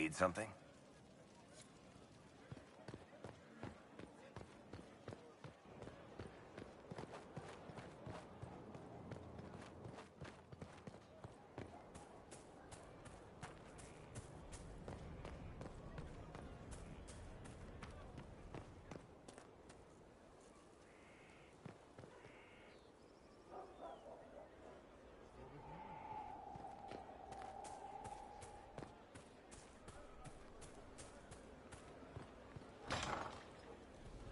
Need something?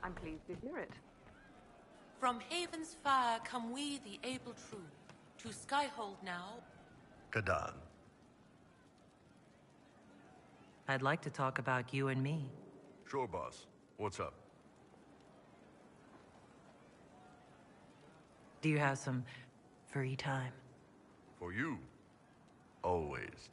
I'm pleased to hear it. From Haven's fire come we, the able true, to Skyhold now. Kadan. I'd like to talk about you and me. Sure, boss. What's up? Do you have some free time? For you. Always.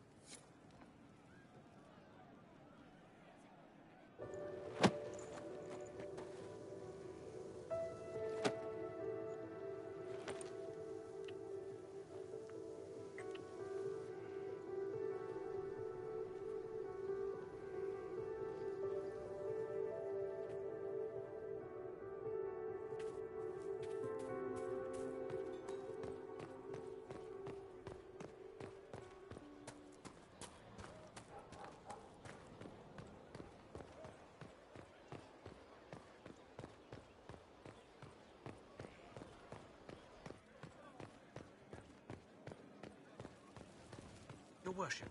Your worship.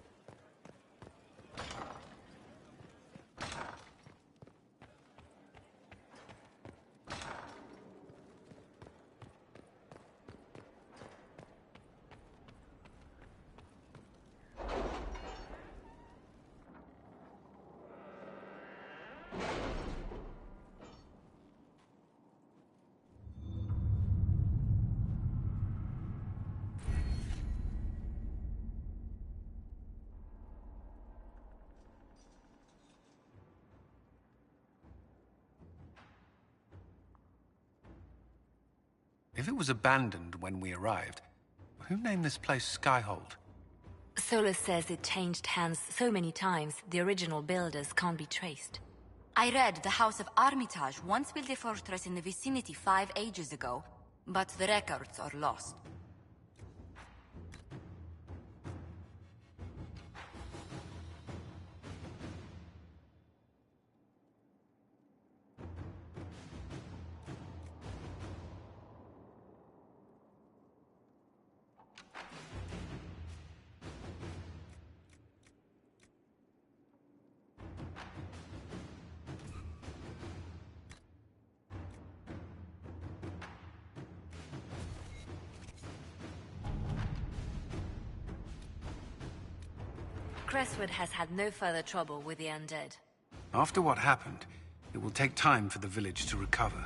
If it was abandoned when we arrived, who named this place Skyhold? Solus says it changed hands so many times, the original builders can't be traced. I read the House of Armitage once built a fortress in the vicinity 5 ages ago, but the records are lost. Crestwood has had no further trouble with the undead. After what happened, it will take time for the village to recover.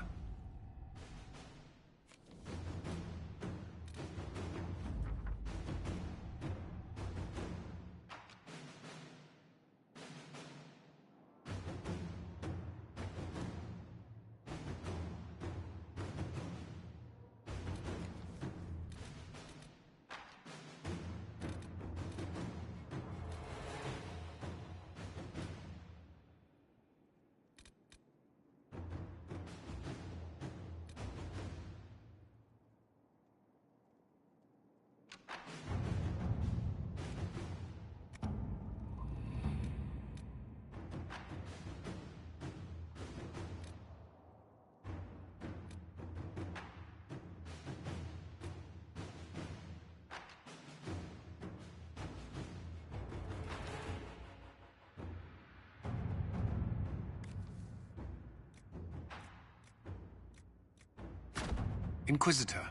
Inquisitor.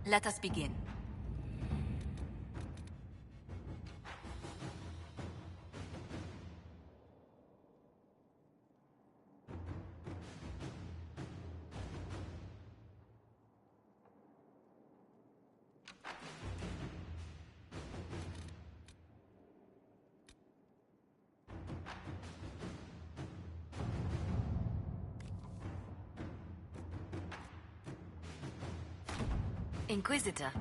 Let us begin. Inquisitor.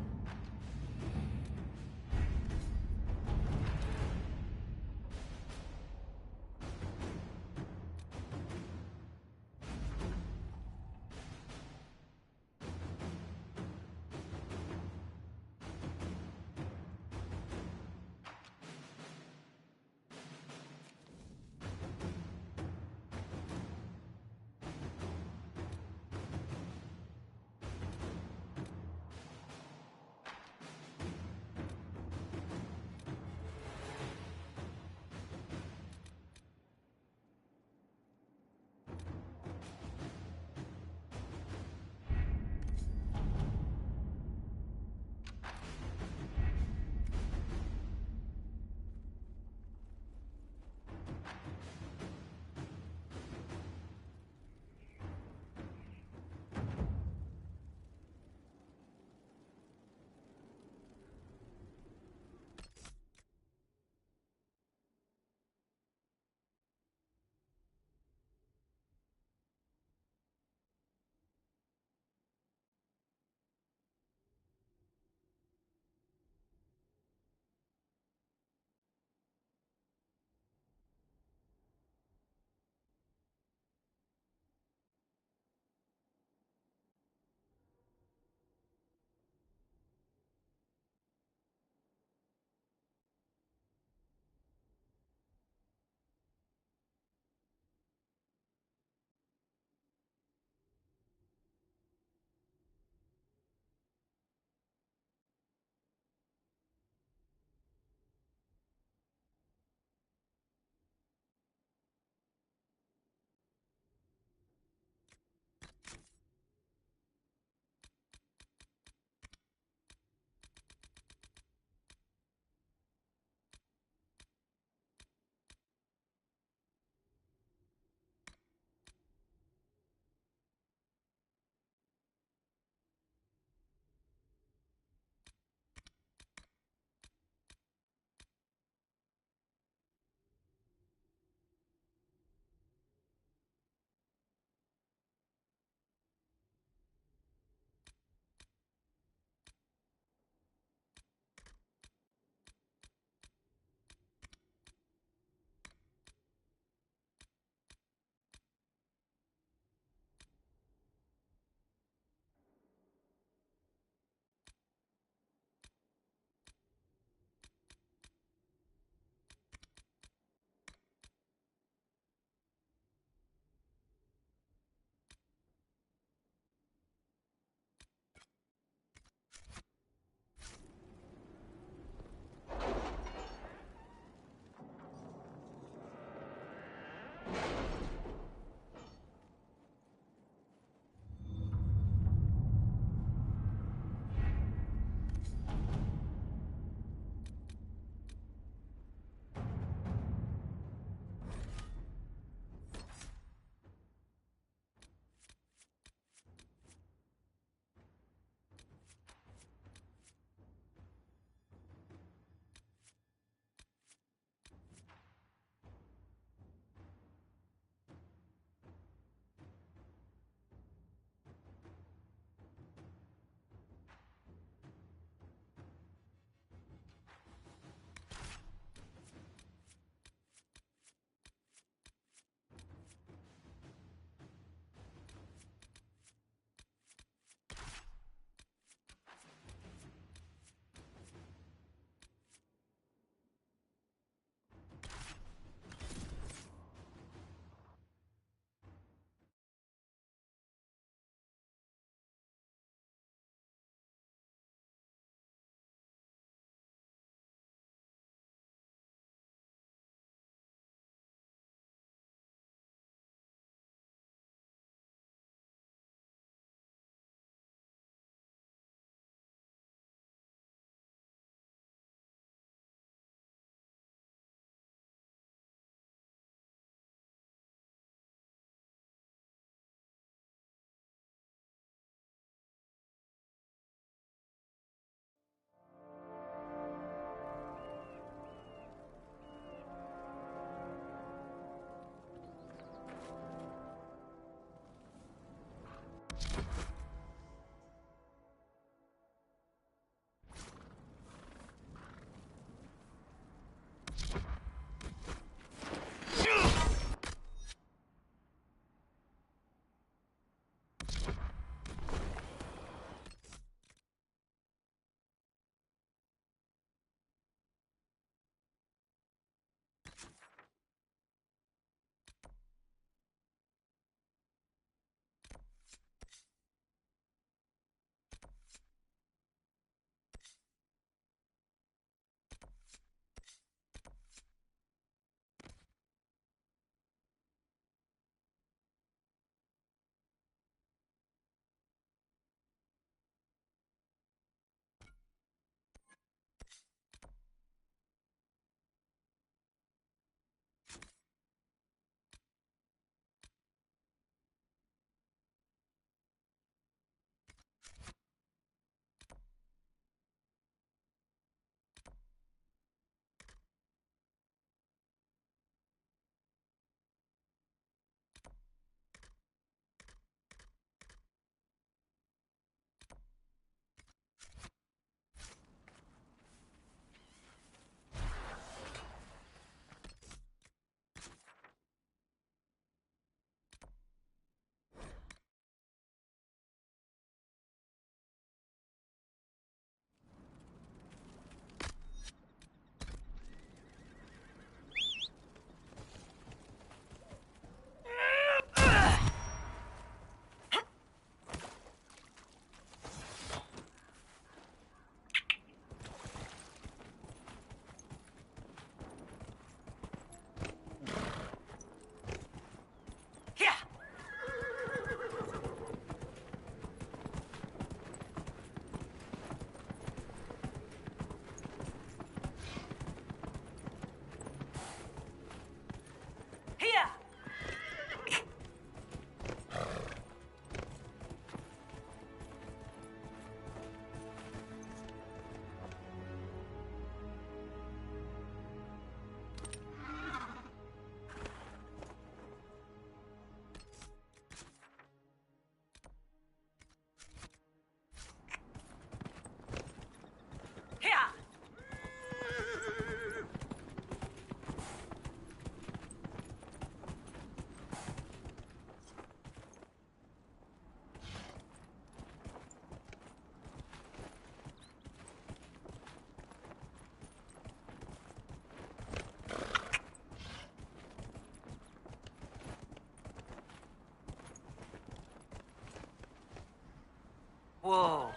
Whoa.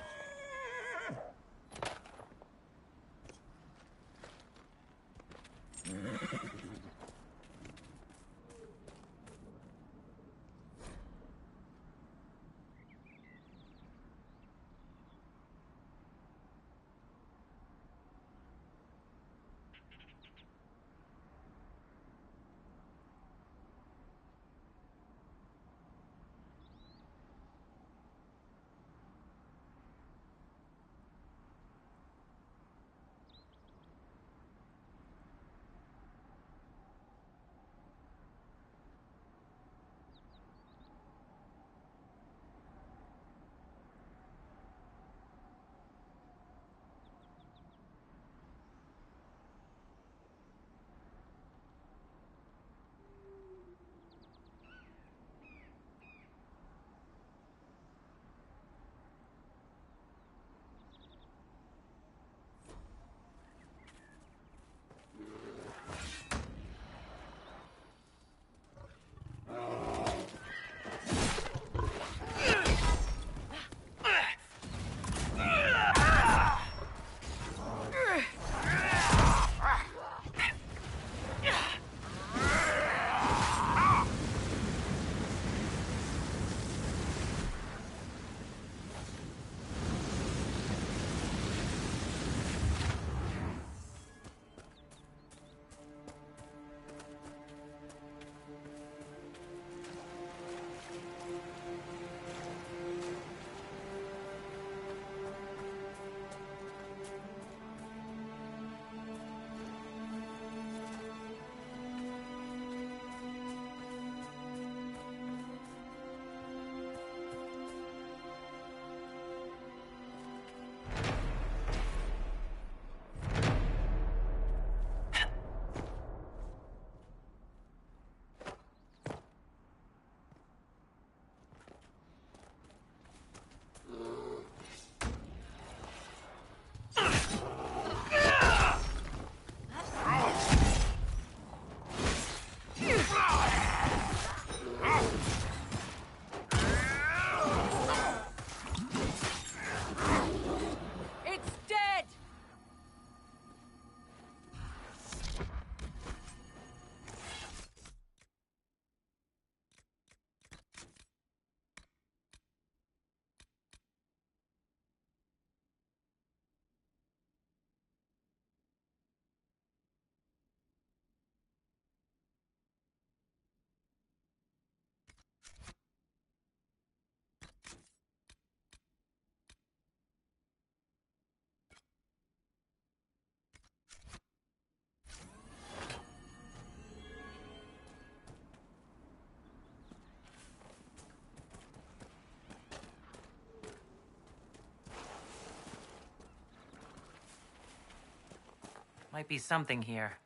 Might be something here.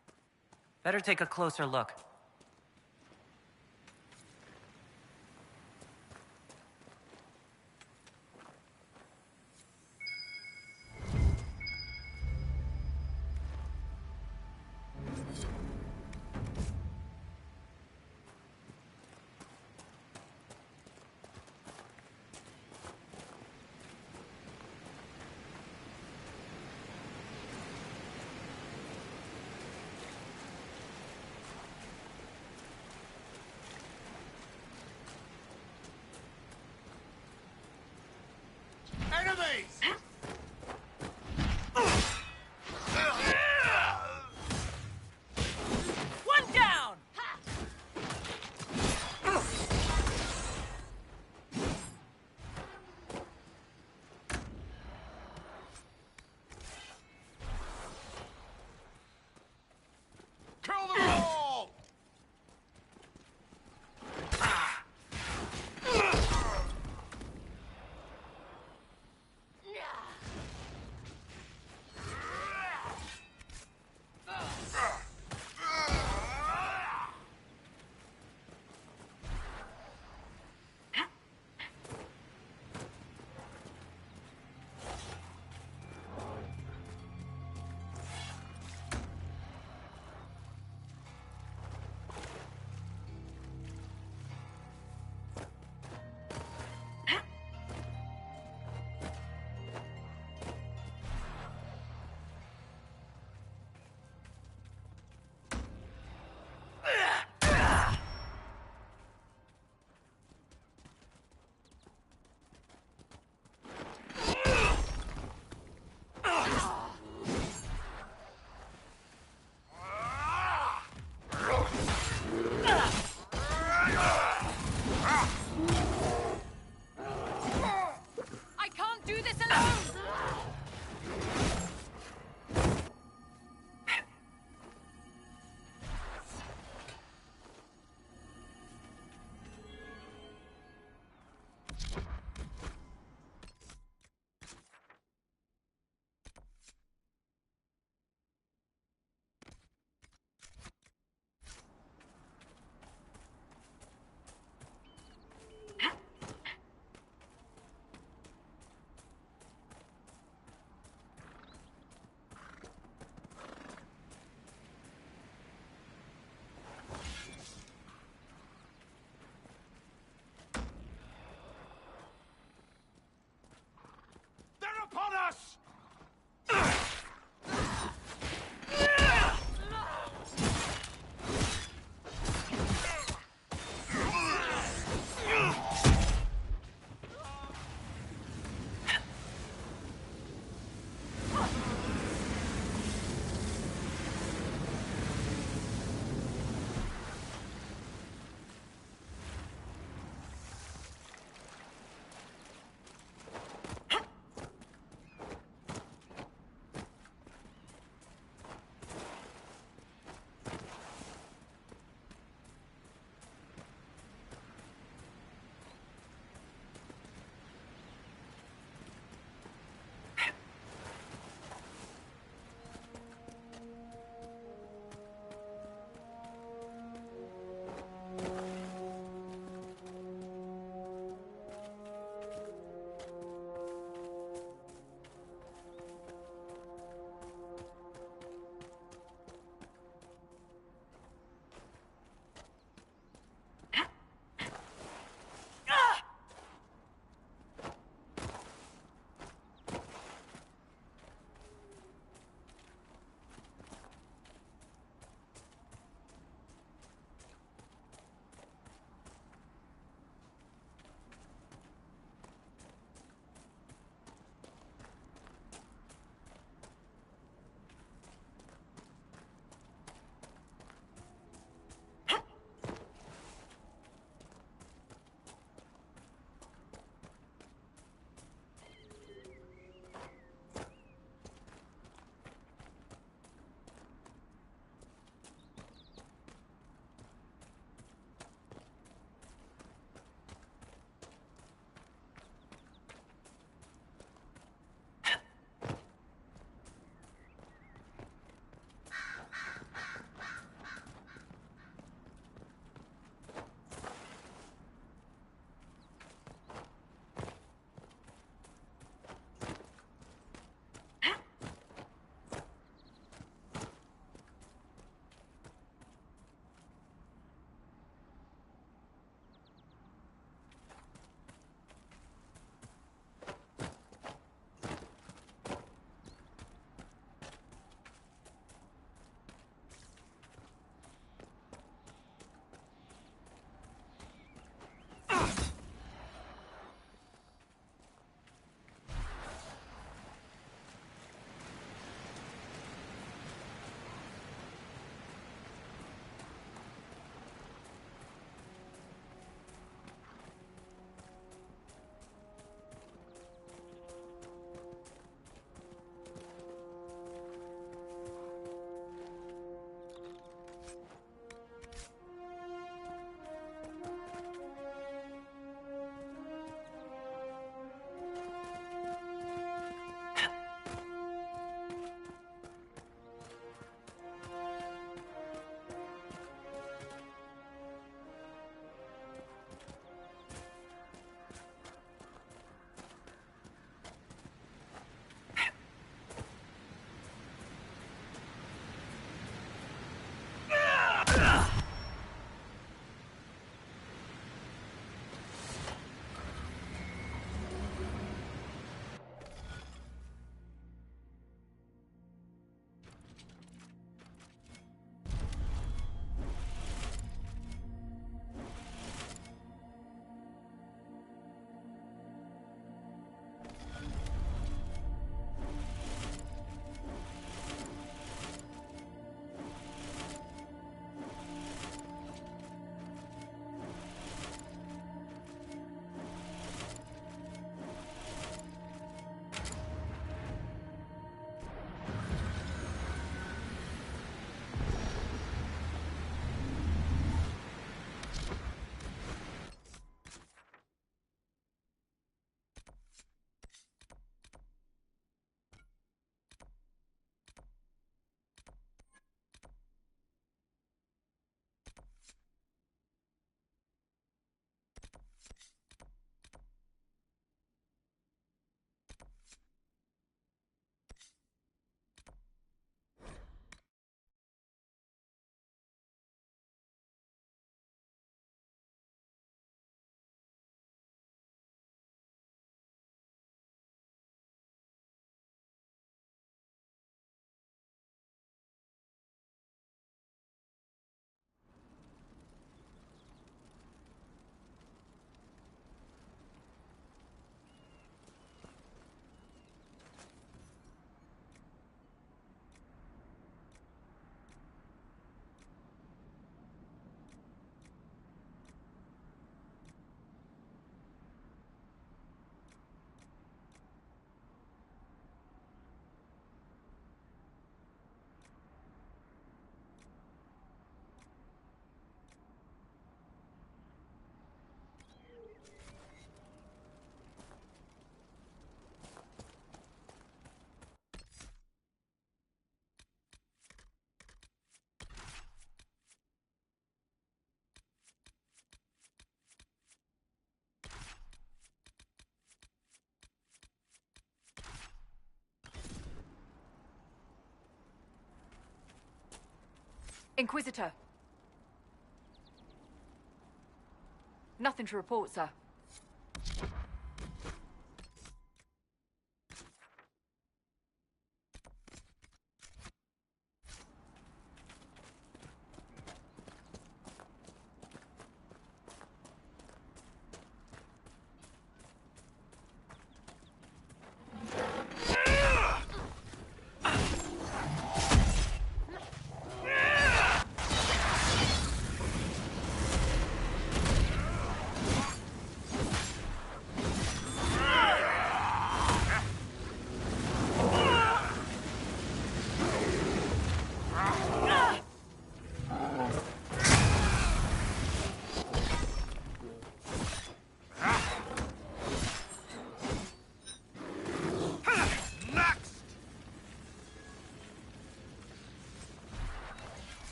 Better take a closer look. One down! Kill them all! Inquisitor. Nothing to report, sir.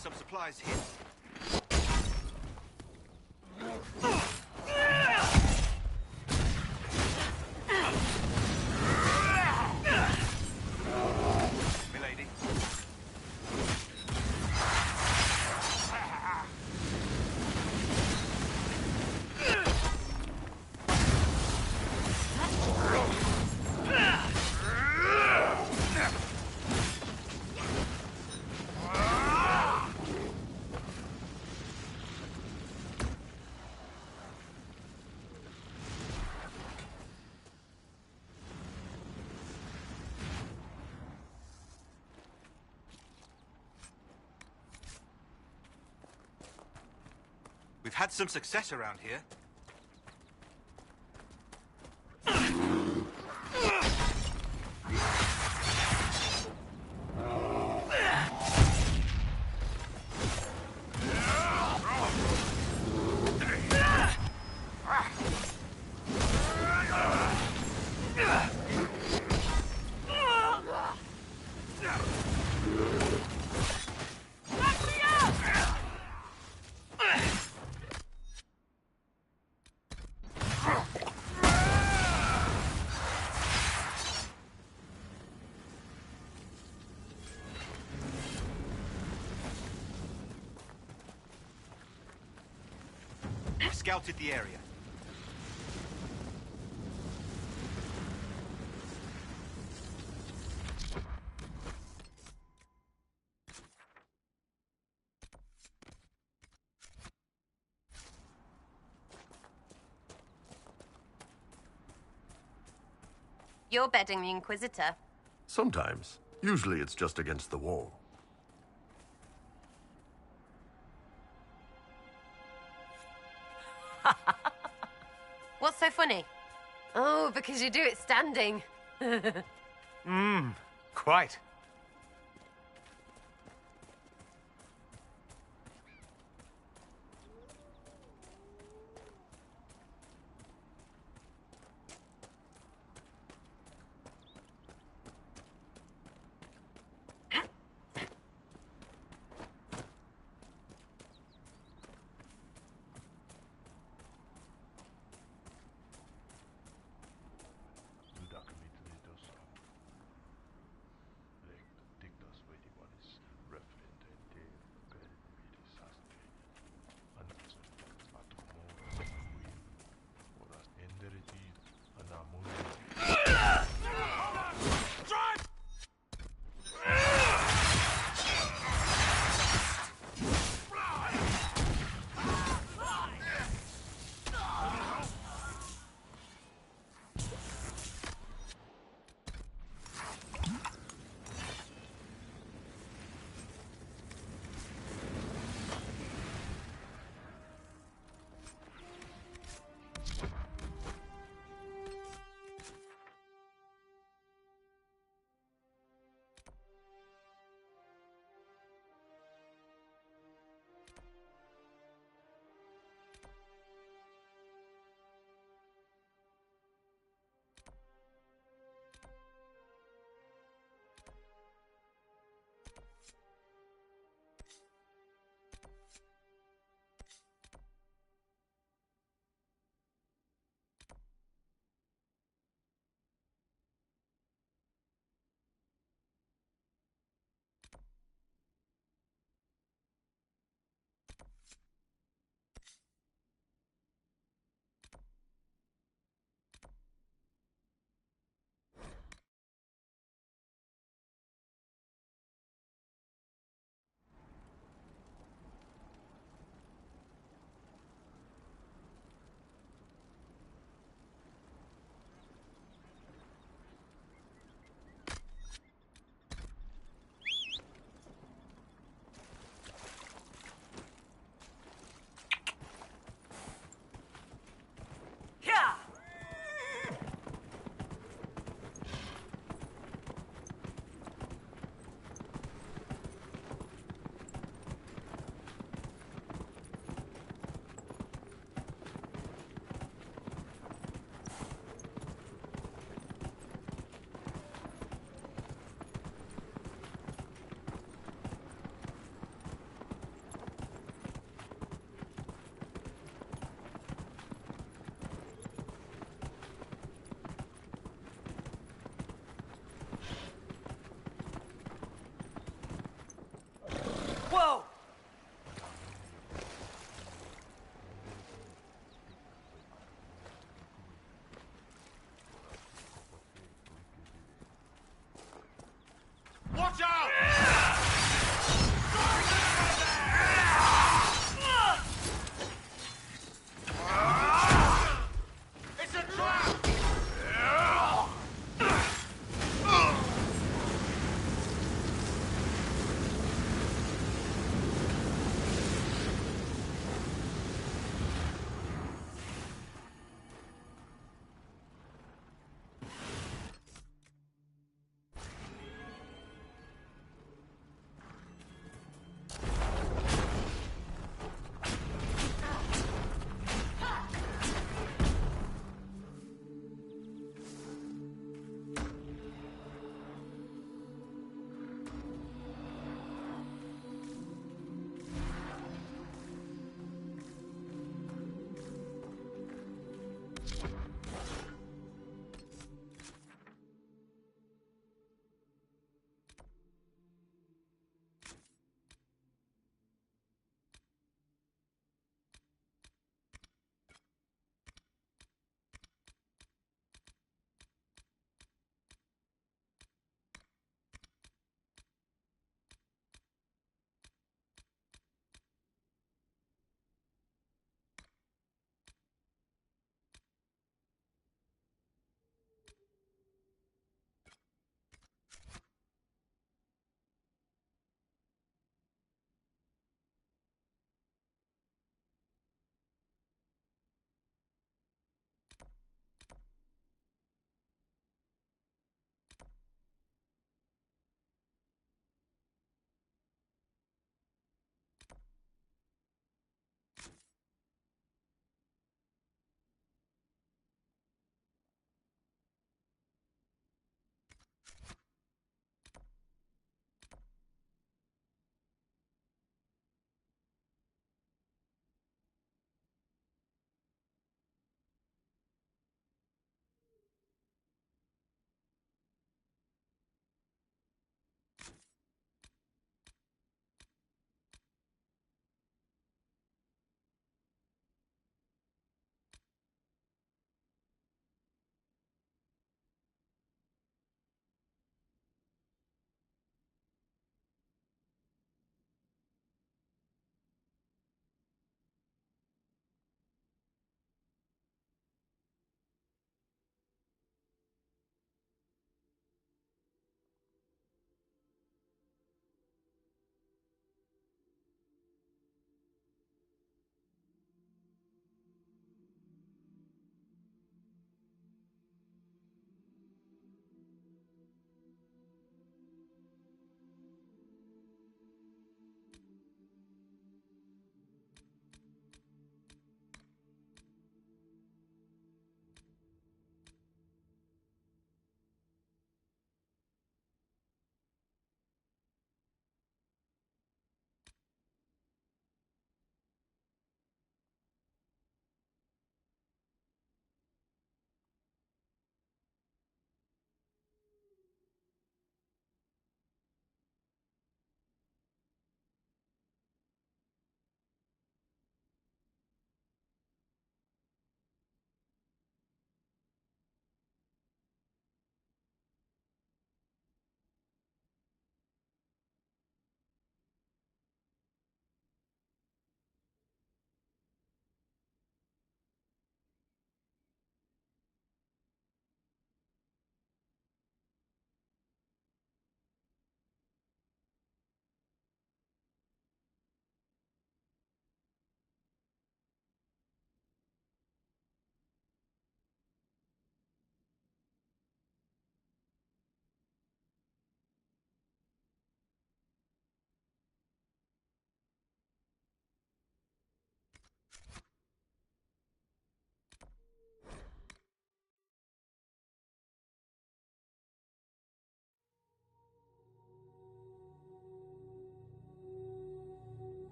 Some supplies here. Milady. We've had some success around here. We've scouted the area. You're bedding the Inquisitor. Sometimes. Usually it's just against the wall. What's so funny? Oh, because you do it standing. Quite. Watch out! It's a trap!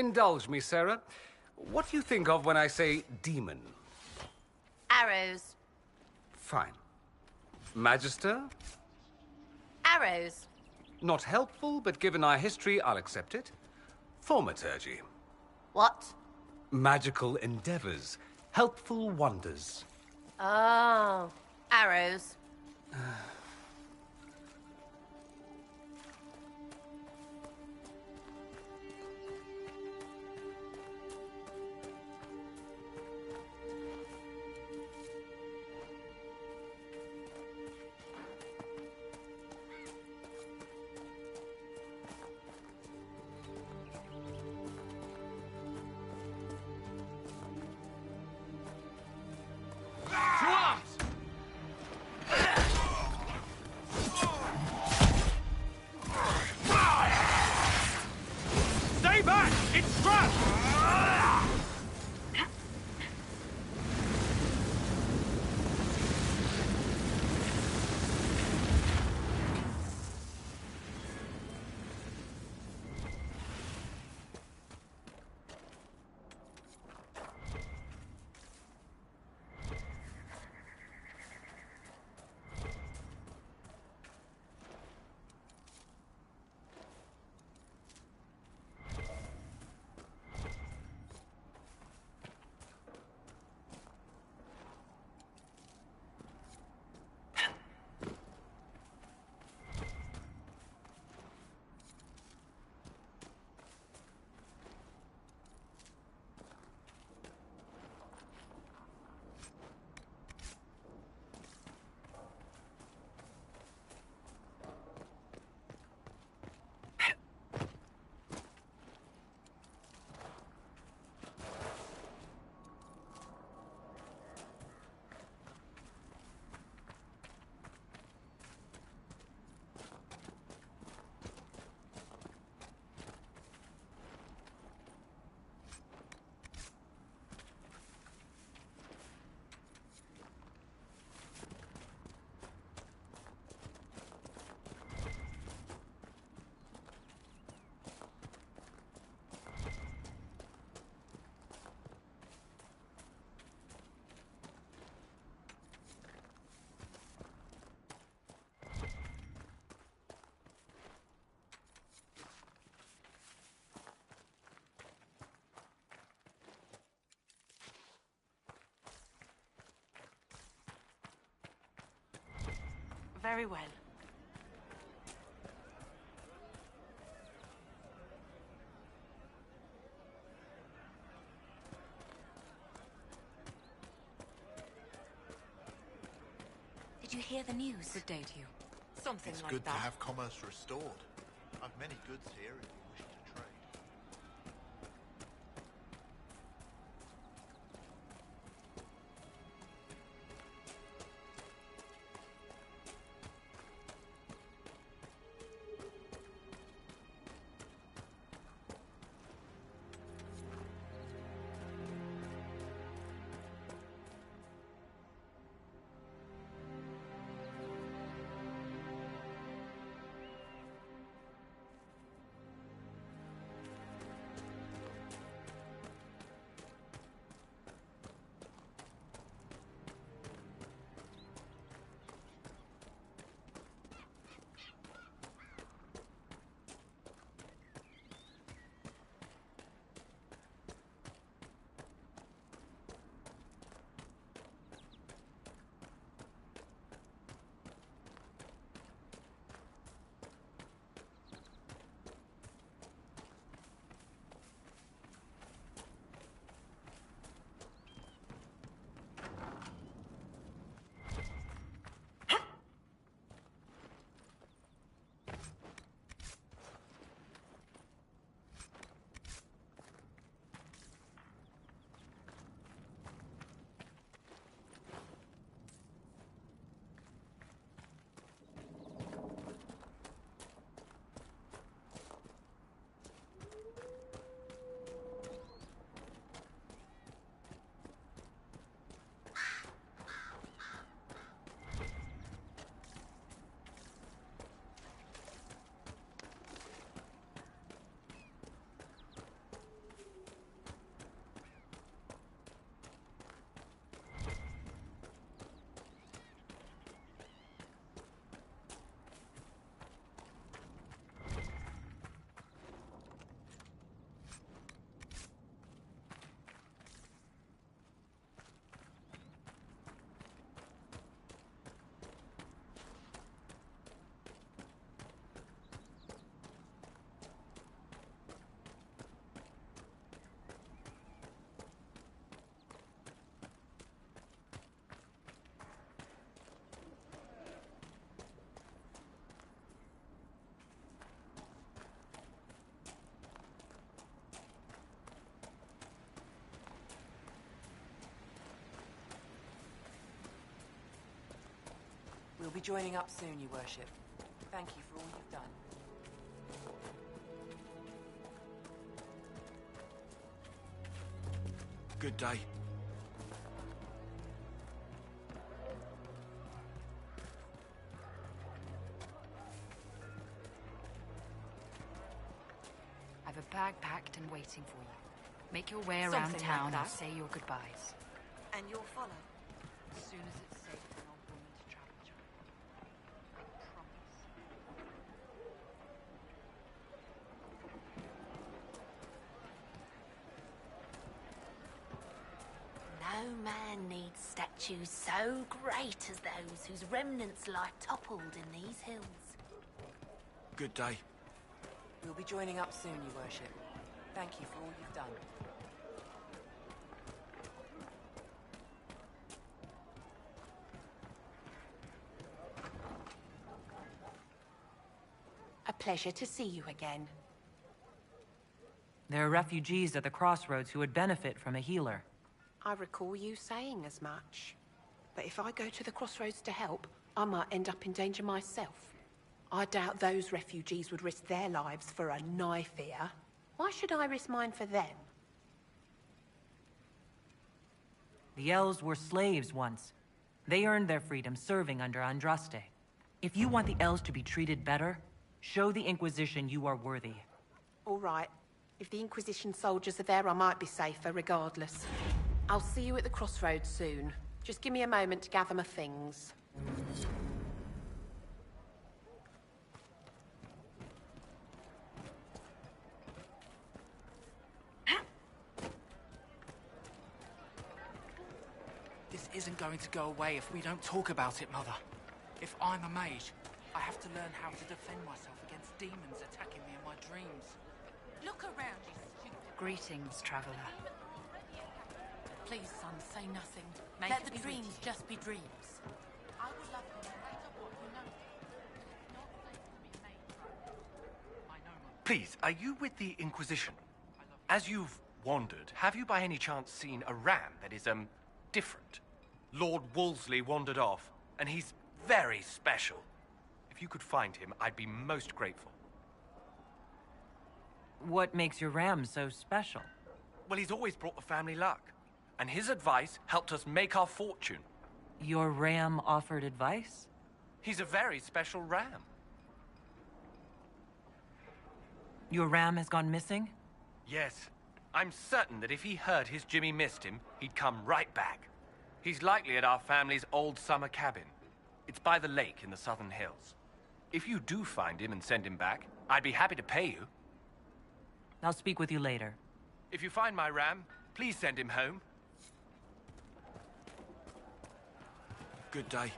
Indulge me, Sarah. What do you think of when I say demon? Arrows. Fine. Magister? Arrows. Not helpful, but given our history, I'll accept it. Thaumaturgy. What? Magical endeavors. Helpful wonders. Oh. Arrows. Stay back! It's trapped! Very well. Did you hear the news? Good day to you. Something It's like good that. to have commerce restored. I've many goods here if you wish to trade. be joining up soon, Your Worship. Thank you for all you've done. Good day. I've a bag packed and waiting for you. Make your way around Something like town and that. say your goodbyes. And you'll follow? As soon as it's safe for an old woman to travel, child. I promise. No man needs statues so great as those whose remnants lie toppled in these hills. Good day. We'll be joining up soon, Your Worship. Thank you for all you've done. A pleasure to see you again. There are refugees at the crossroads who would benefit from a healer. I recall you saying as much. But if I go to the crossroads to help, I might end up in danger myself. I doubt those refugees would risk their lives for a knife here. Why should I risk mine for them? The elves were slaves once. They earned their freedom serving under Andraste. If you want the elves to be treated better, show the Inquisition you are worthy. All right. If the Inquisition soldiers are there, I might be safer regardless. I'll see you at the crossroads soon. Just give me a moment to gather my things. This isn't going to go away if we don't talk about it, Mother. If I'm a mage, I have to learn how to defend myself against demons attacking me in my dreams. Look around, you stupid... Greetings, traveler. Please, son, say nothing. Make Let it the be dreams with you. just be dreams. I will love you no matter what, you know. Not safe to be made right. I know, Mother. Please, are you with the Inquisition? As you've wandered, have you by any chance seen a ram that is, different? Lord Wolseley wandered off, and he's very special. If you could find him, I'd be most grateful. What makes your ram so special? Well, he's always brought the family luck, and his advice helped us make our fortune. Your ram offered advice? He's a very special ram. Your ram has gone missing? Yes. I'm certain that if he heard his Jimmy missed him, he'd come right back. He's likely at our family's old summer cabin. It's by the lake in the southern hills. If you do find him and send him back, I'd be happy to pay you. I'll speak with you later. If you find my ram, please send him home. Good day.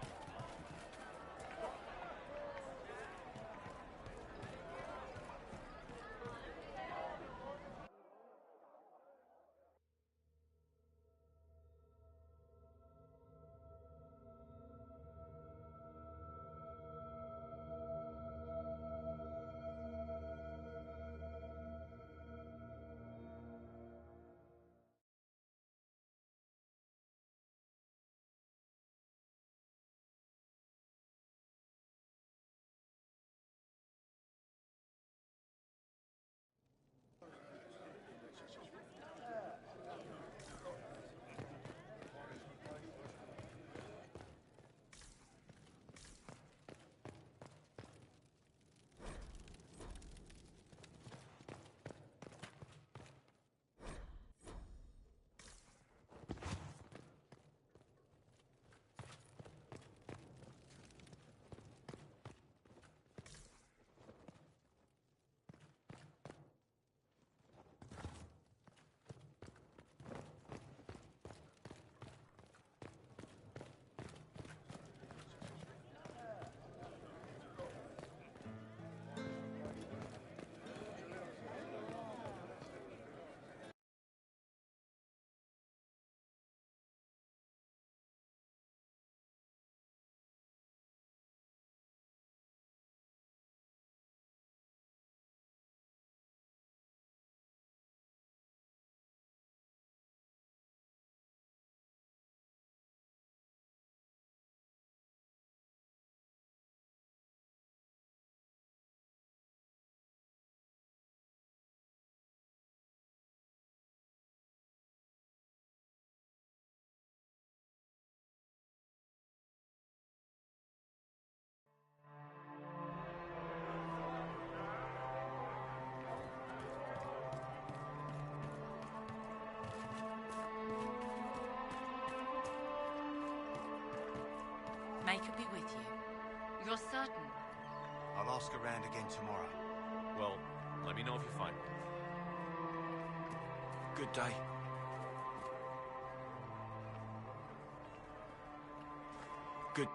with you. You're certain? I'll ask around again tomorrow. Well, let me know if you find one. Good day. Good.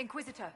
Inquisitor.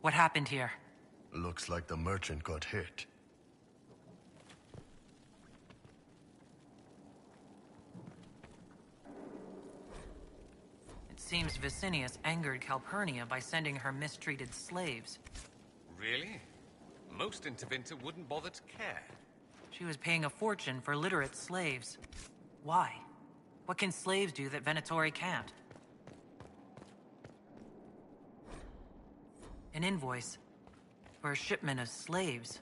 What happened here? Looks like the merchant got hit. It seems Vicinius angered Calpurnia by sending her mistreated slaves. Really? Most Intervinter wouldn't bother to care. She was paying a fortune for literate slaves. Why? What can slaves do that Venatori can't? An invoice for a shipment of slaves.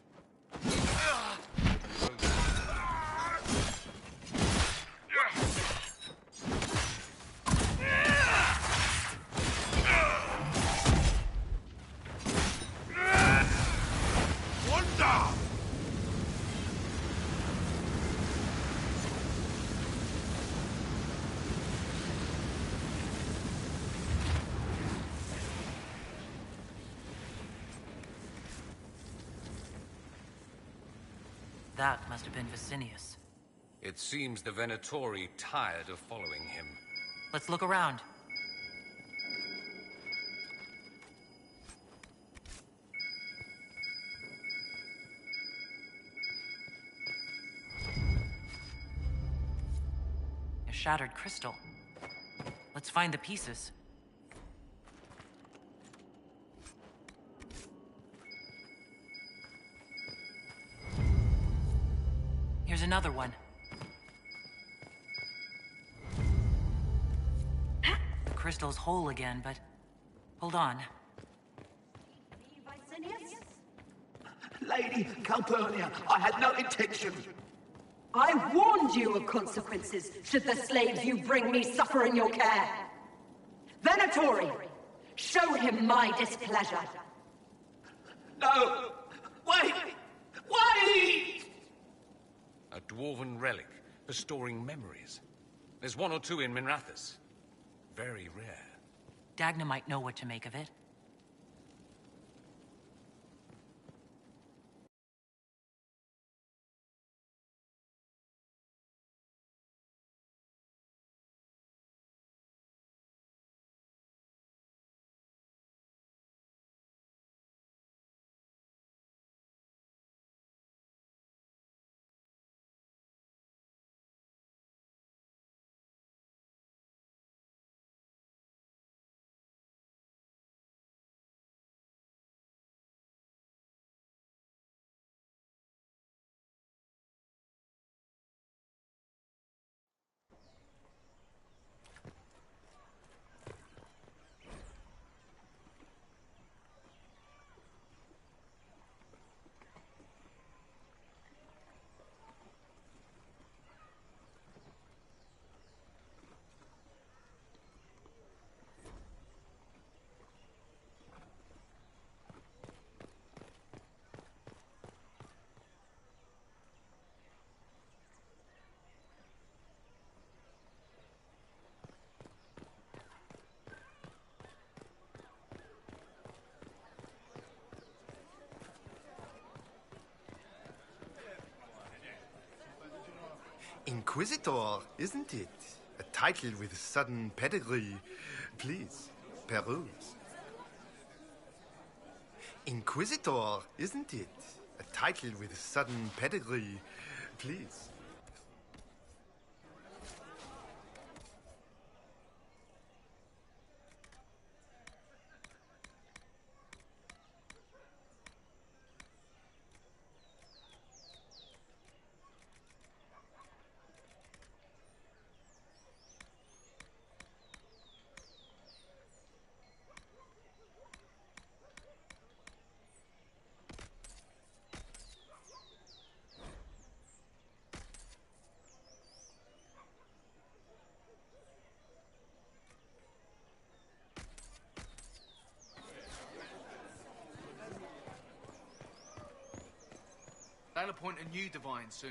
That must have been Vicinius. It seems the Venatori tired of following him. Let's look around. A shattered crystal. Let's find the pieces. Here's another one. The crystal's whole again, but... hold on. Lady Calpurnia, I had no intention. I warned you of consequences should the slaves you bring me suffer in your care. Venatori, show him my displeasure. No! Wait! Wait! A dwarven relic for storing memories. There's one or two in Minrathous. Very rare. Dagna might know what to make of it. Inquisitor, isn't it? A title with sudden pedigree. Please, peruse. Inquisitor, isn't it? A title with sudden pedigree. Please. They'll appoint a new divine soon.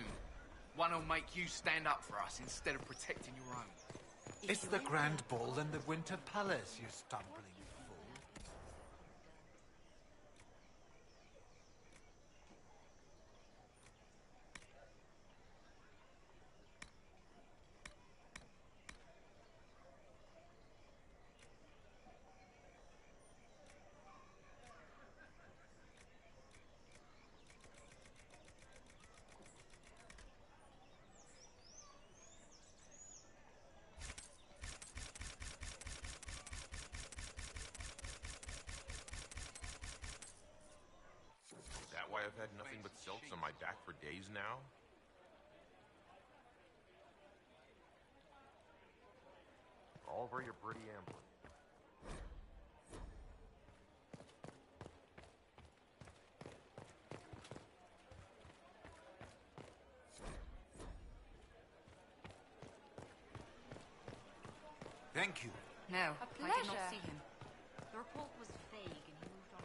One who'll make you stand up for us instead of protecting your own. It's the Grand Ball in the Winter Palace, you stumbling fool. I've had nothing but silks on my back for days now? All for your pretty amber. Thank you. No, A I did pleasure. not see him. The report was vague and he moved on.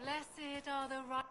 Blessed are the right.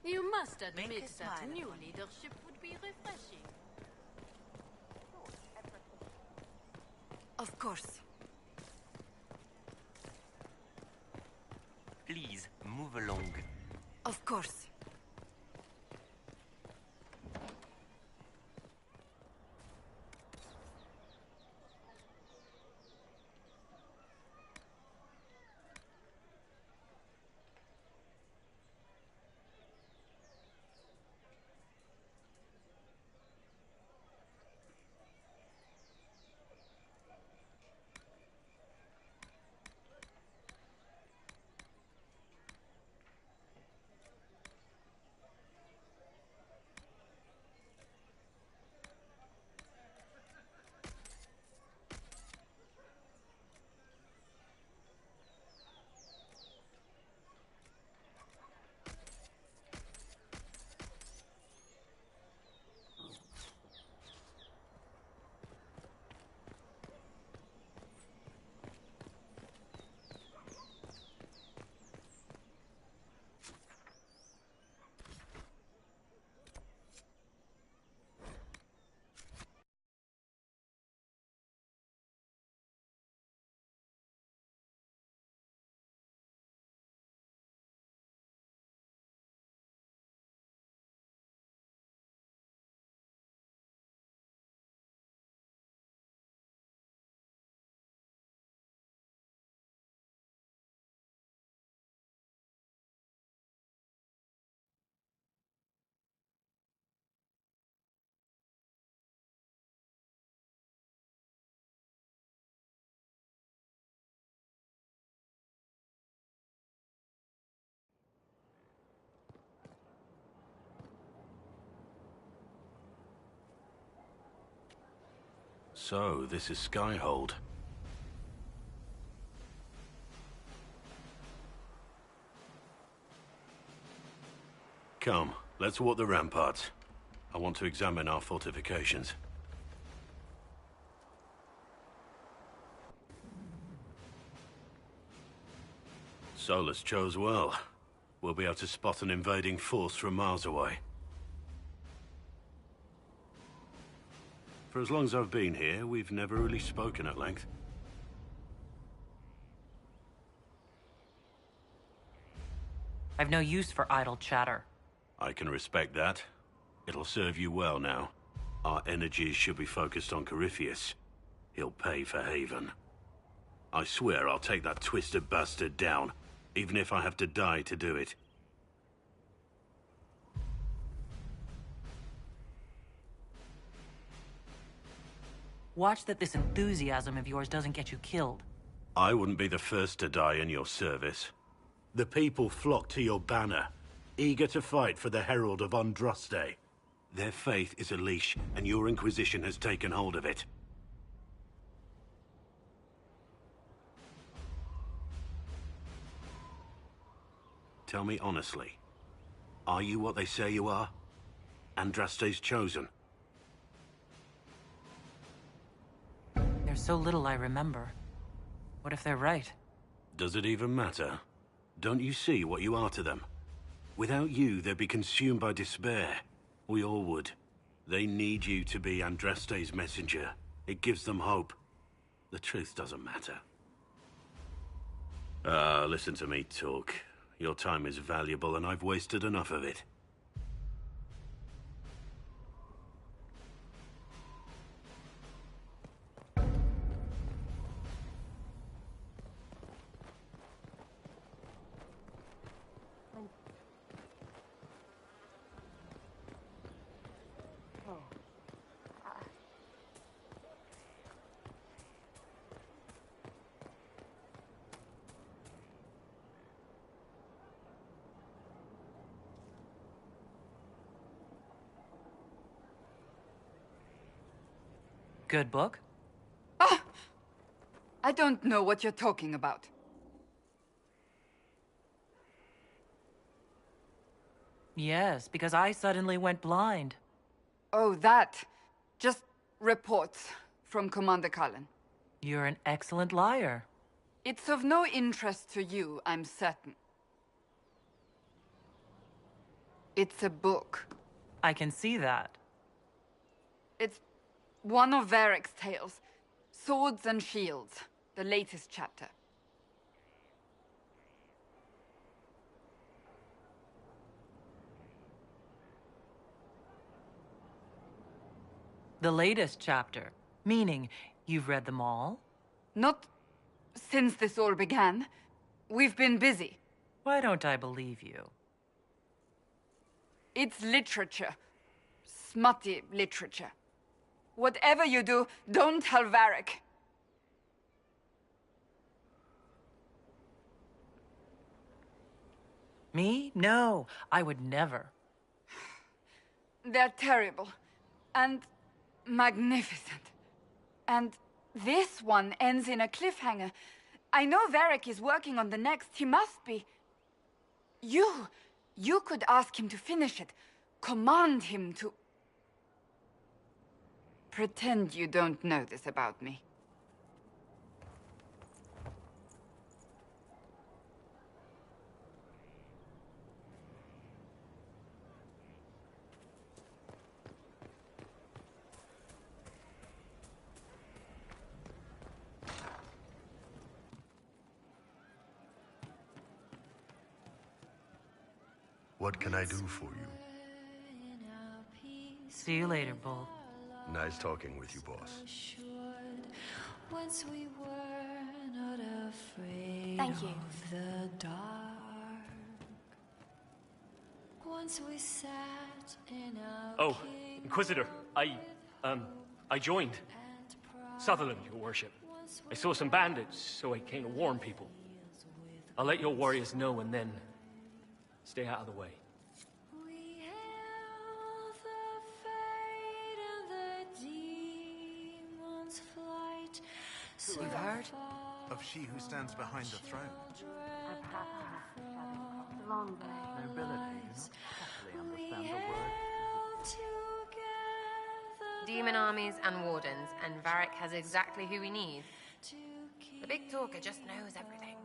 You must admit that new leadership would be refreshing. Of course. Please, move along. Of course. So, this is Skyhold. Come, let's walk the ramparts. I want to examine our fortifications. Solus chose well. We'll be able to spot an invading force from miles away. For as long as I've been here, we've never really spoken at length. I've no use for idle chatter. I can respect that. It'll serve you well now. Our energies should be focused on Corypheus. He'll pay for Haven. I swear I'll take that twisted bastard down, even if I have to die to do it. Watch that this enthusiasm of yours doesn't get you killed. I wouldn't be the first to die in your service. The people flock to your banner, eager to fight for the Herald of Andraste. Their faith is a leash, and your Inquisition has taken hold of it. Tell me honestly, are you what they say you are? Andraste's chosen? There's so little I remember. What if they're right? Does it even matter? Don't you see what you are to them? Without you, they'd be consumed by despair. We all would. They need you to be Andraste's messenger. It gives them hope. The truth doesn't matter. Listen to me talk. Your time is valuable and I've wasted enough of it. Good book? I don't know what you're talking about. Yes, because I suddenly went blind. Oh, that. Just reports from Commander Cullen. You're an excellent liar. It's of no interest to you, I'm certain. It's a book. I can see that. It's one of Varric's tales. Swords and Shields, the latest chapter. The latest chapter? Meaning, you've read them all? Not since this all began. We've been busy. Why don't I believe you? It's literature. Smutty literature. Whatever you do, don't tell Varric. Me? No, I would never. They're terrible. And magnificent. And this one ends in a cliffhanger. I know Varric is working on the next. He must be. You could ask him to finish it. Command him to... Pretend you don't know this about me. What can I do for you? See you later, Bull. Nice talking with you, boss. Once we were not afraid Thank you. of the dark. Once we sat in our Oh, Inquisitor, I joined. Sutherland, your worship. I saw some bandits, so I came to warn people. I'll let your warriors know and then stay out of the way. You've heard? Of she who stands behind the throne. Nobility do not properly understand the word. Demon armies and wardens, and Varric has exactly who we need. The big talker just knows everything.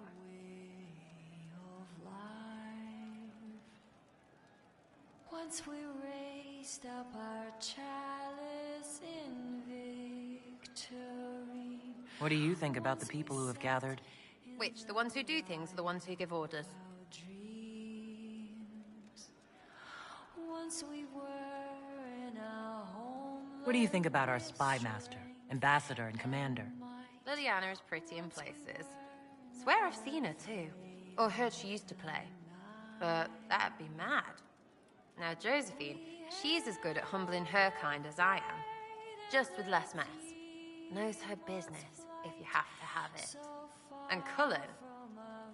Once we raised up our chalice in victory. What do you think about the people who have gathered? Which, the ones who do things or the ones who give orders? Once we were in a home. What do you think about our spy master, ambassador, and commander? Liliana is pretty in places. Swear I've seen her too. Or heard she used to play. But that'd be mad. Now Josephine, she's as good at humbling her kind as I am. Just with less mess. Knows her business, if you have to have it. And Cullen,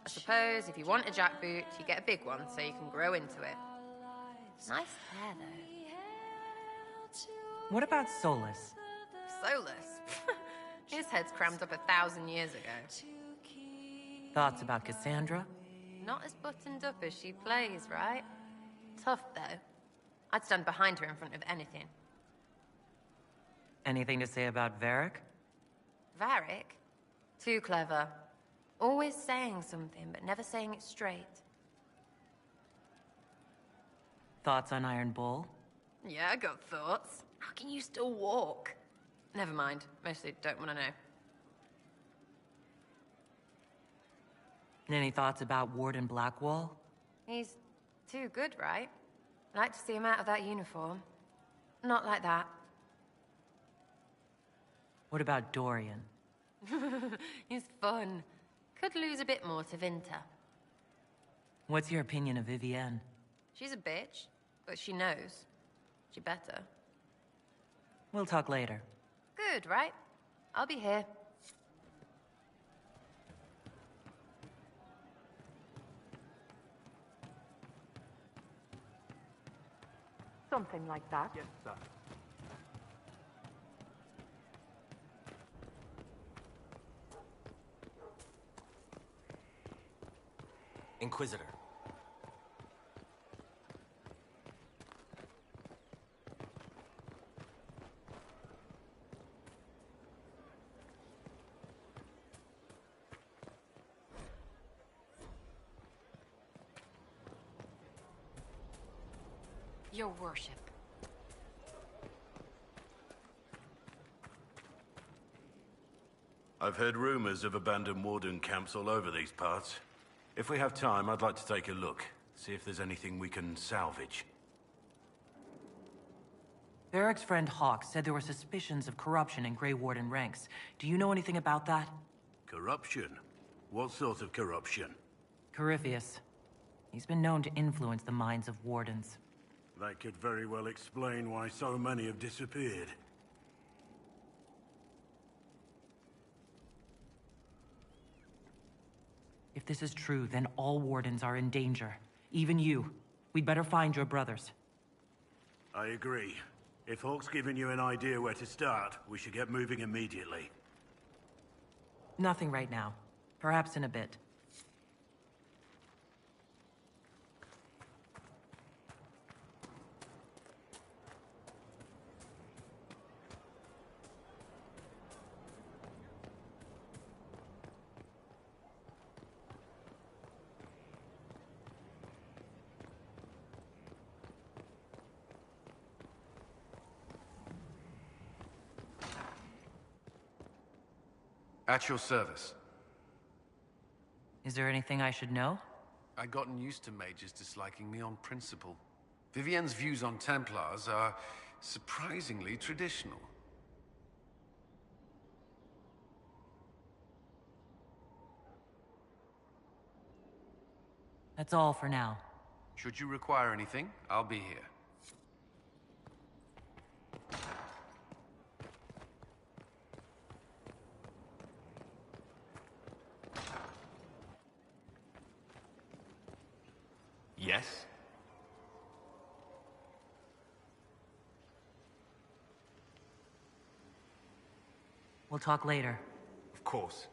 I suppose if you want a jackboot, you get a big one so you can grow into it. Nice hair, though. What about Solus? Solus? His head's crammed up 1,000 years ago. Thoughts about Cassandra? Not as buttoned up as she plays, right? Tough, though. I'd stand behind her in front of anything. Anything to say about Varric? Varric? Too clever. Always saying something, but never saying it straight. Thoughts on Iron Bull? Yeah, I got thoughts. How can you still walk? Never mind. Mostly don't want to know. Any thoughts about Warden Blackwall? He's too good, right? I'd like to see him out of that uniform. Not like that. What about Dorian? He's fun. Could lose a bit more to Vinter. What's your opinion of Vivienne? She's a bitch, but she knows. She better. We'll talk later. Good, right? I'll be here. Something like that. Yes, sir. Inquisitor. Your worship. I've heard rumors of abandoned warden camps all over these parts. If we have time, I'd like to take a look, see if there's anything we can salvage. Varric's friend Hawk said there were suspicions of corruption in Grey Warden ranks. Do you know anything about that? Corruption? What sort of corruption? Corypheus. He's been known to influence the minds of wardens. That could very well explain why so many have disappeared. If this is true, then all wardens are in danger. Even you. We'd better find your brothers. I agree. If Hawk's given you an idea where to start, we should get moving immediately. Nothing right now. Perhaps in a bit. At your service. Is there anything I should know? I'd gotten used to mages disliking me on principle. Vivienne's views on Templars are surprisingly traditional. That's all for now. Should you require anything, I'll be here. Yes? We'll talk later. Of course.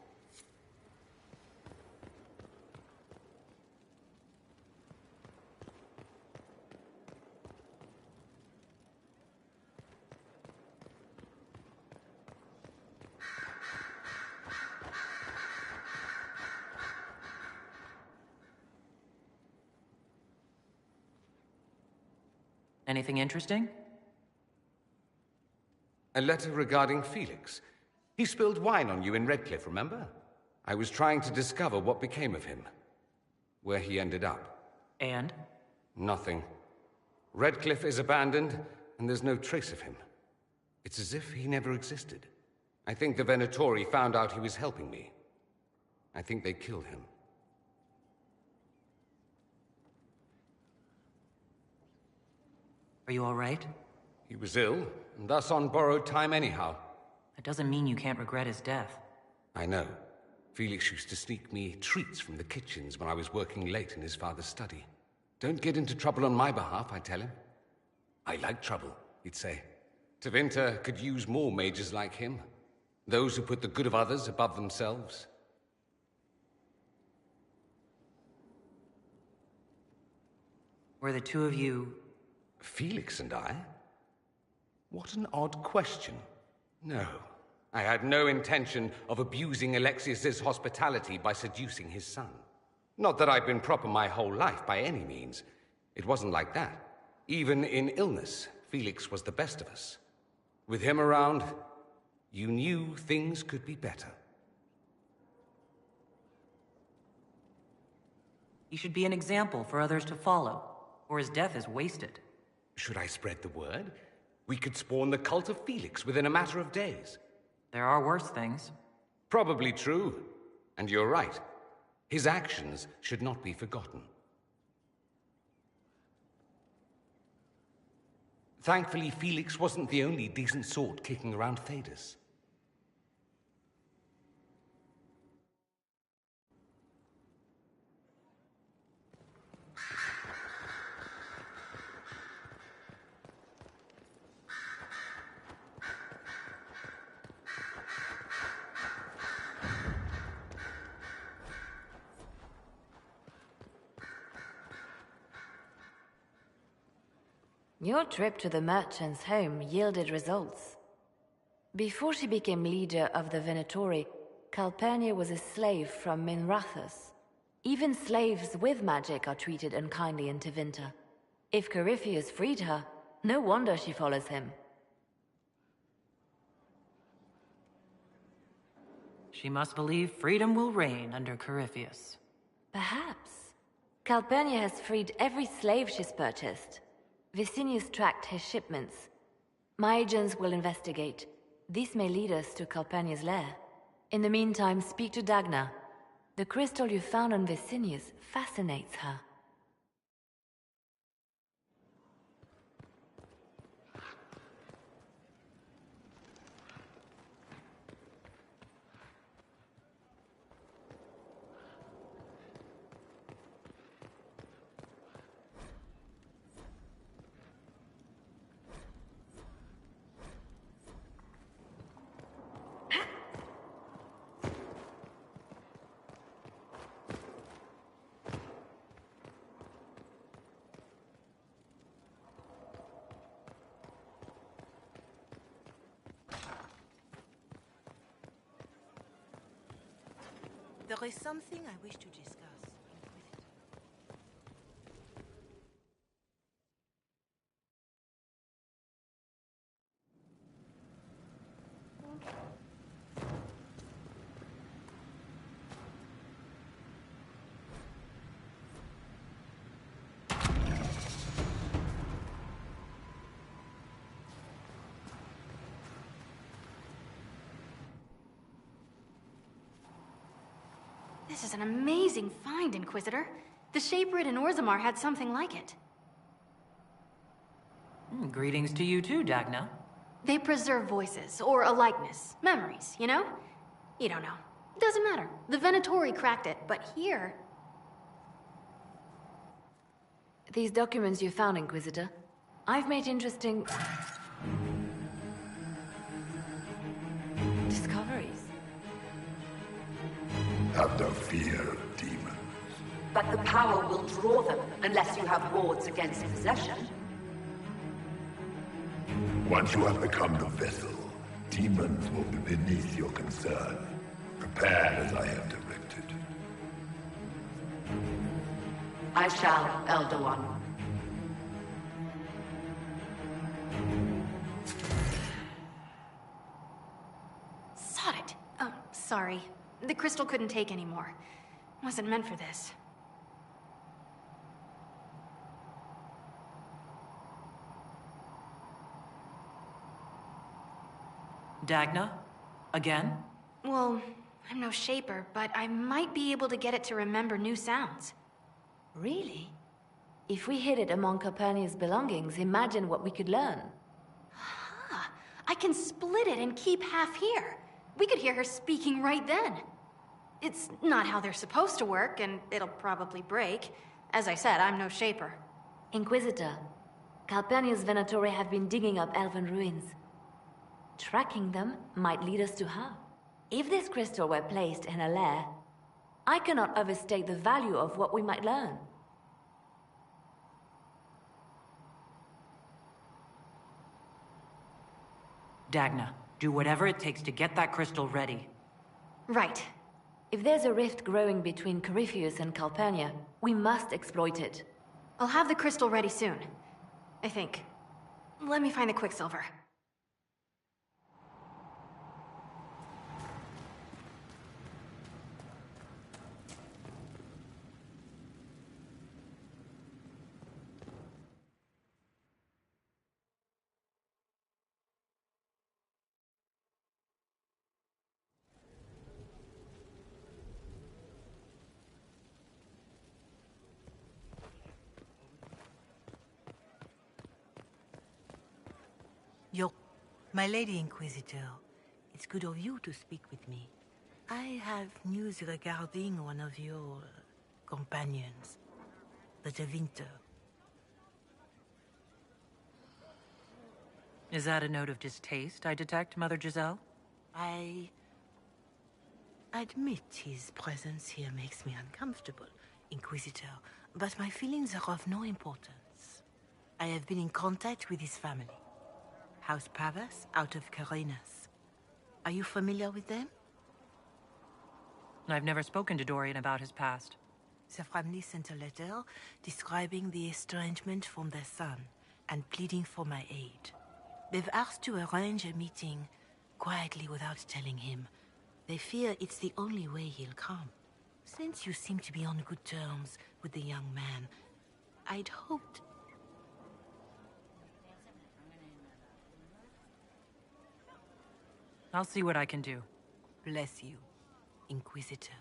Anything interesting? A letter regarding Felix. He spilled wine on you in Redcliffe, remember? I was trying to discover what became of him. Where he ended up. And? Nothing. Redcliffe is abandoned, and there's no trace of him. It's as if he never existed. I think the Venatori found out he was helping me. I think they killed him. Are you all right? He was ill, and thus on borrowed time anyhow. That doesn't mean you can't regret his death. I know. Felix used to sneak me treats from the kitchens when I was working late in his father's study. Don't get into trouble on my behalf, I tell him. I like trouble, he'd say. Tevinter could use more mages like him. Those who put the good of others above themselves. Were the two of you... Felix and I? What an odd question. No, I had no intention of abusing Alexius's hospitality by seducing his son. Not that I've been proper my whole life, by any means. It wasn't like that. Even in illness, Felix was the best of us. With him around, you knew things could be better. He should be an example for others to follow, or his death is wasted. Should I spread the word? We could spawn the cult of Felix within a matter of days. There are worse things. Probably true. And you're right. His actions should not be forgotten. Thankfully, Felix wasn't the only decent sort kicking around Thedas. Your trip to the merchant's home yielded results. Before she became leader of the Venatori, Calpurnia was a slave from Minrathous. Even slaves with magic are treated unkindly in Tevinter. If Corypheus freed her, no wonder she follows him. She must believe freedom will reign under Corypheus. Perhaps. Calpurnia has freed every slave she's purchased. Vicinius tracked his shipments. My agents will investigate. This may lead us to Calpurnia's lair. In the meantime, speak to Dagna. The crystal you found on Vicinius fascinates her. There is something I wish to discuss. This is an amazing find, Inquisitor. The Shaperid in Orzammar had something like it. Greetings to you too, Dagna. They preserve voices, or a likeness, memories, you know? You don't know. Doesn't matter. The Venatori cracked it, but here... These documents you found, Inquisitor, I've made interesting... discoveries. Have no fear of demons. But the power will draw them unless you have wards against possession. Once you have become the vessel, demons will be beneath your concern. Prepare as I have directed. I shall, Elder One. Sod it. Oh, sorry. The crystal couldn't take any more. Wasn't meant for this. Dagna? Again? Well, I'm no shaper, but I might be able to get it to remember new sounds. Really? If we hid it among Calpurnia's belongings, imagine what we could learn. Huh. I can split it and keep half here. We could hear her speaking right then. It's not how they're supposed to work, and it'll probably break. As I said, I'm no shaper. Inquisitor, Calpurnia's Venatori have been digging up elven ruins. Tracking them might lead us to her. If this crystal were placed in a lair, I cannot overstate the value of what we might learn. Dagna, do whatever it takes to get that crystal ready. Right. If there's a rift growing between Corypheus and Calpurnia, we must exploit it. I'll have the crystal ready soon. I think. Let me find the Quicksilver. My Lady Inquisitor, it's good of you to speak with me. I have news regarding one of your companions, the Tevinter. Is that a note of distaste I detect, Mother Giselle? I admit his presence here makes me uncomfortable, Inquisitor, but my feelings are of no importance. I have been in contact with his family. House Pavas, out of Carenas. Are you familiar with them? I've never spoken to Dorian about his past. The family sent a letter describing the estrangement from their son and pleading for my aid. They've asked to arrange a meeting quietly without telling him. They fear it's the only way he'll come. Since you seem to be on good terms with the young man, I'd hoped... I'll see what I can do. Bless you, Inquisitor.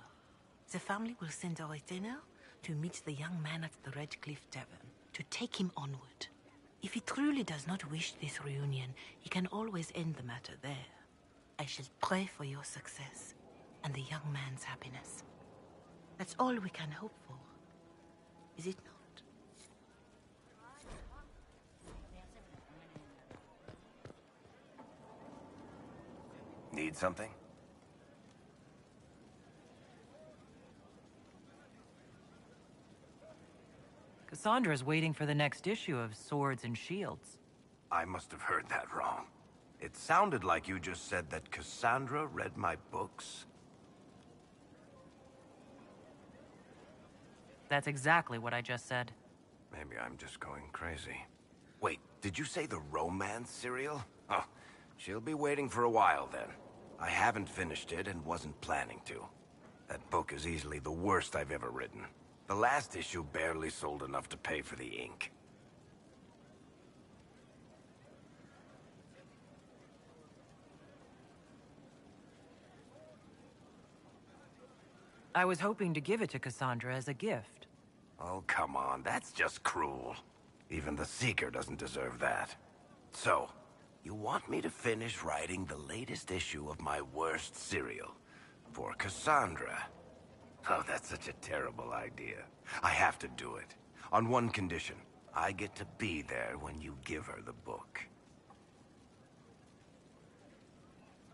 The family will send a retainer to meet the young man at the Red Cliff Tavern, to take him onward. If he truly does not wish this reunion, he can always end the matter there. I shall pray for your success and the young man's happiness. That's all we can hope for, is it not? Need something? Cassandra's waiting for the next issue of Swords and Shields. I must have heard that wrong. It sounded like you just said that Cassandra read my books. That's exactly what I just said. Maybe I'm just going crazy. Wait, did you say the romance serial? Oh, she'll be waiting for a while then. I haven't finished it and wasn't planning to. That book is easily the worst I've ever written. The last issue barely sold enough to pay for the ink. I was hoping to give it to Cassandra as a gift. Oh, come on, that's just cruel. Even the Seeker doesn't deserve that. So, you want me to finish writing the latest issue of my worst serial for Cassandra? Oh, that's such a terrible idea. I have to do it. On one condition. I get to be there when you give her the book.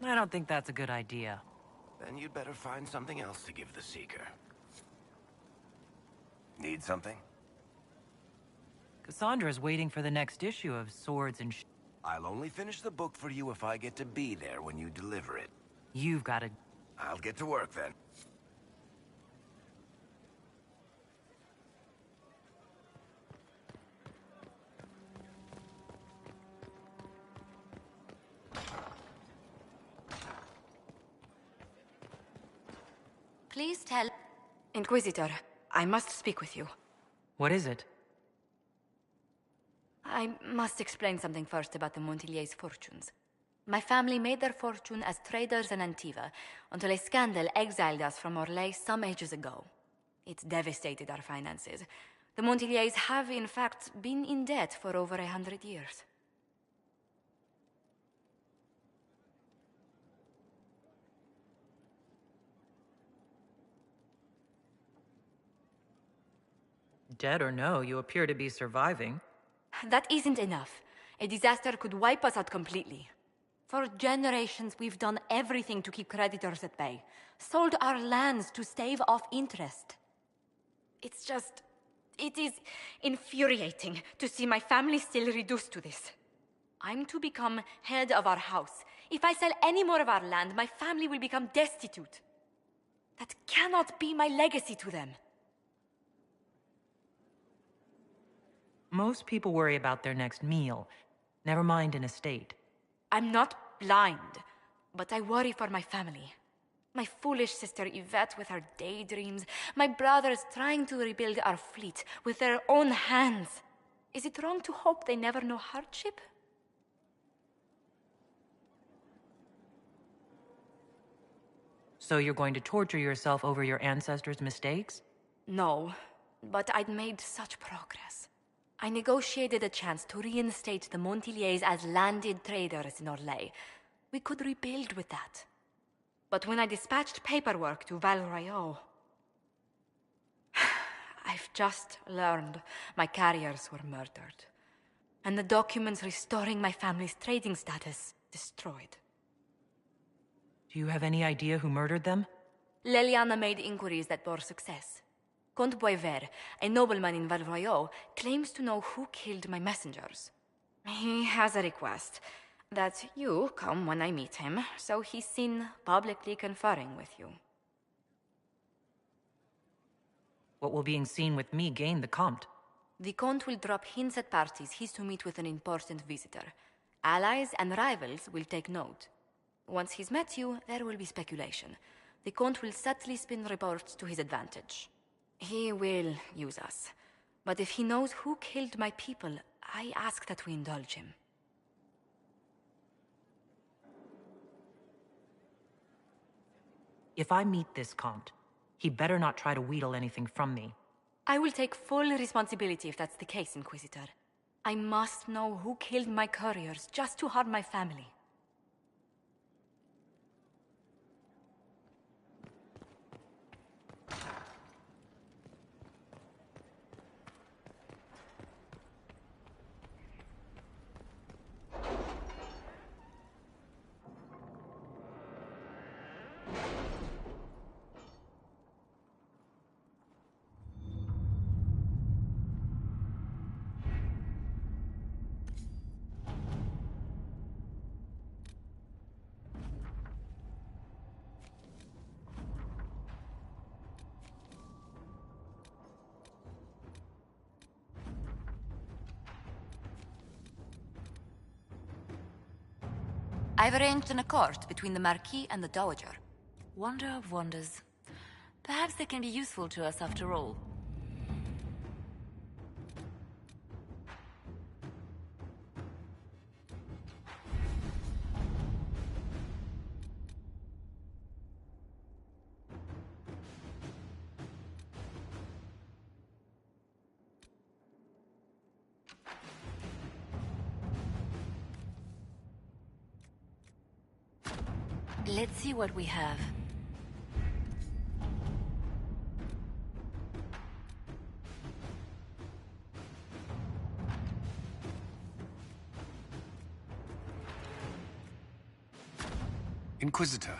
I don't think that's a good idea. Then you'd better find something else to give the Seeker. Need something? Cassandra's waiting for the next issue of Swords and I'll only finish the book for you if I get to be there when you deliver it. You've got to... I'll get to work then. Please tell... Inquisitor, I must speak with you. What is it? I must explain something first about the Montillier's fortunes. My family made their fortune as traders in Antiva until a scandal exiled us from Orlais some ages ago. It devastated our finances. The Montillier's have, in fact, been in debt for over 100 years. Dead or no, you appear to be surviving. That isn't enough. A disaster could wipe us out completely. For generations, we've done everything to keep creditors at bay. Sold our lands to stave off interest. It is infuriating to see my family still reduced to this. I'm to become head of our house. If I sell any more of our land, my family will become destitute. That cannot be my legacy to them. Most people worry about their next meal. Never mind an estate. I'm not blind, but I worry for my family. My foolish sister Yvette with her daydreams. My brothers trying to rebuild our fleet with their own hands. Is it wrong to hope they never know hardship? So you're going to torture yourself over your ancestors' mistakes? No, but I'd made such progress. I negotiated a chance to reinstate the Montiliers as landed traders in Orlais. We could rebuild with that. But when I dispatched paperwork to Val Royeaux, I've just learned my carriers were murdered, and the documents restoring my family's trading status destroyed. Do you have any idea who murdered them? Leliana made inquiries that bore success. Comte Boisvert, a nobleman in Val Royeaux, claims to know who killed my messengers. He has a request that you come when I meet him, so he's seen publicly conferring with you. What will being seen with me gain the Comte? The Comte will drop hints at parties he's to meet with an important visitor. Allies and rivals will take note. Once he's met you, there will be speculation. The Comte will subtly spin reports to his advantage. He will use us. But if he knows who killed my people, I ask that we indulge him. If I meet this Comte, he better not try to wheedle anything from me. I will take full responsibility if that's the case, Inquisitor. I must know who killed my couriers just to harm my family. I've arranged an accord between the Marquis and the Dowager. Wonder of wonders. Perhaps they can be useful to us after all. Let's see what we have. Inquisitor,